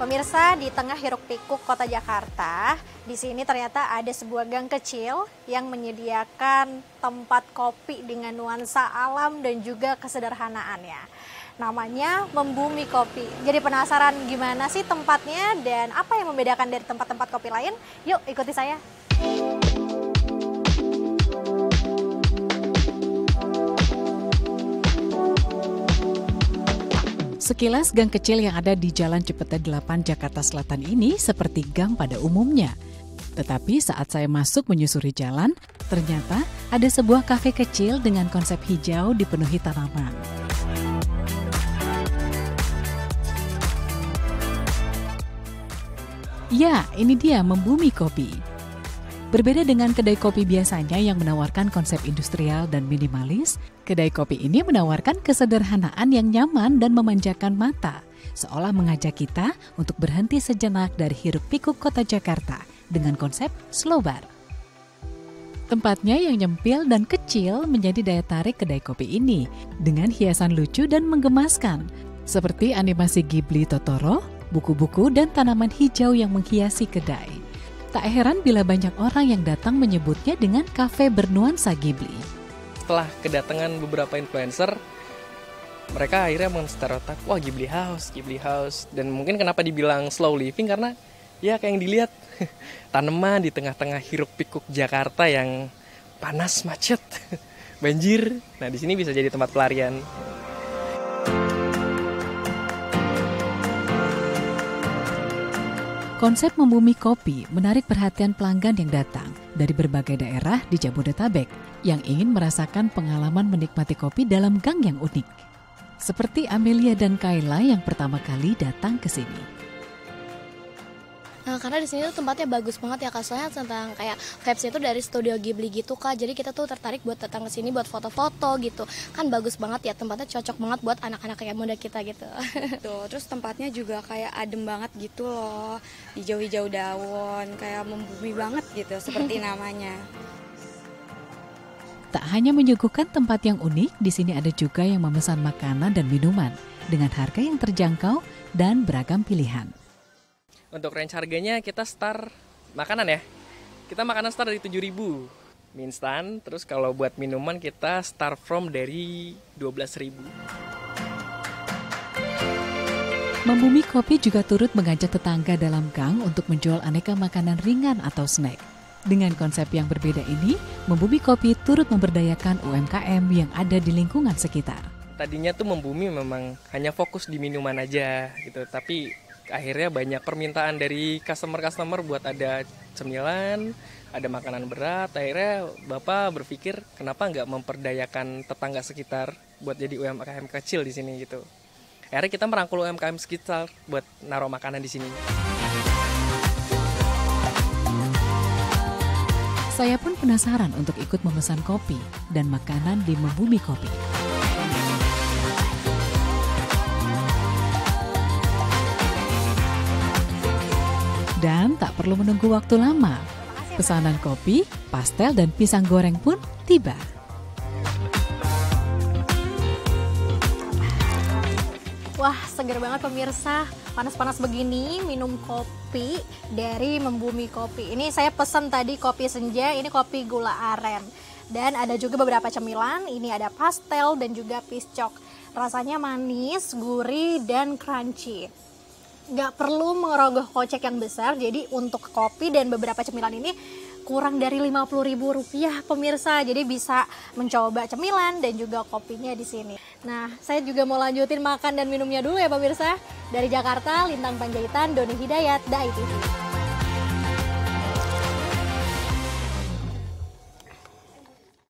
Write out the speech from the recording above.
Pemirsa, di tengah hiruk-pikuk kota Jakarta, di sini ternyata ada sebuah gang kecil yang menyediakan tempat kopi dengan nuansa alam dan juga kesederhanaannya. Namanya Membumi Kopi. Jadi penasaran gimana sih tempatnya dan apa yang membedakan dari tempat-tempat kopi lain? Yuk ikuti saya. Sekilas gang kecil yang ada di Jalan Cipete 8 Jakarta Selatan ini seperti gang pada umumnya. Tetapi saat saya masuk menyusuri jalan, ternyata ada sebuah kafe kecil dengan konsep hijau dipenuhi tanaman. Ya, ini dia Membumi Kopi. Berbeda dengan kedai kopi biasanya yang menawarkan konsep industrial dan minimalis, kedai kopi ini menawarkan kesederhanaan yang nyaman dan memanjakan mata, seolah mengajak kita untuk berhenti sejenak dari hiruk-pikuk kota Jakarta dengan konsep slow bar. Tempatnya yang nyempil dan kecil menjadi daya tarik kedai kopi ini dengan hiasan lucu dan menggemaskan, seperti animasi Ghibli Totoro, buku-buku dan tanaman hijau yang menghiasi kedai. Tak heran bila banyak orang yang datang menyebutnya dengan kafe bernuansa Ghibli. Setelah kedatangan beberapa influencer, mereka akhirnya menstereotip, wah Ghibli House. Dan mungkin kenapa dibilang slow living, karena ya kayak yang dilihat, tanaman di tengah-tengah hiruk-pikuk Jakarta yang panas, macet, banjir. Nah di sini bisa jadi tempat pelarian. Konsep Membumi Kopi menarik perhatian pelanggan yang datang dari berbagai daerah di Jabodetabek yang ingin merasakan pengalaman menikmati kopi dalam gang yang unik. Seperti Amelia dan Kayla yang pertama kali datang ke sini. Nah, karena di sini tuh tempatnya bagus banget ya Kak, soalnya tentang kayak vibes-nya tuh dari studio Ghibli gitu Kak. Jadi kita tuh tertarik buat datang ke sini buat foto-foto gitu. Kan bagus banget ya, tempatnya cocok banget buat anak-anak kayak muda kita gitu. Tuh, terus tempatnya juga kayak adem banget gitu loh. Hijau-hijau daun, kayak membumi banget gitu seperti namanya. Tak hanya menyuguhkan tempat yang unik, di sini ada juga yang memesan makanan dan minuman dengan harga yang terjangkau dan beragam pilihan. Untuk range harganya kita start makanan ya. Kita makanan start dari 7.000 mie instan, terus kalau buat minuman kita start from dari 12.000. Membumi Kopi juga turut mengajak tetangga dalam gang untuk menjual aneka makanan ringan atau snack. Dengan konsep yang berbeda ini, Membumi Kopi turut memberdayakan UMKM yang ada di lingkungan sekitar. Tadinya tuh Membumi memang hanya fokus di minuman aja gitu, tapi akhirnya banyak permintaan dari customer buat ada cemilan, ada makanan berat. Akhirnya Bapak berpikir kenapa nggak memperdayakan tetangga sekitar buat jadi UMKM kecil di sini gitu. Akhirnya kita merangkul UMKM sekitar buat naruh makanan di sini. Saya pun penasaran untuk ikut memesan kopi dan makanan di Membumi Kopi. Dan tak perlu menunggu waktu lama. Pesanan kopi, pastel, dan pisang goreng pun tiba. Wah, seger banget pemirsa. Panas-panas begini minum kopi dari Membumi Kopi. Ini saya pesan tadi kopi senja, ini kopi gula aren. Dan ada juga beberapa cemilan, ini ada pastel dan juga piscok. Rasanya manis, gurih, dan crunchy. Nggak perlu merogoh kocek yang besar, jadi untuk kopi dan beberapa cemilan ini kurang dari Rp50.000 pemirsa. Jadi bisa mencoba cemilan dan juga kopinya di sini. Nah, saya juga mau lanjutin makan dan minumnya dulu ya pemirsa. Dari Jakarta, Lintang Panjaitan, Doni Hidayat, Dai TV.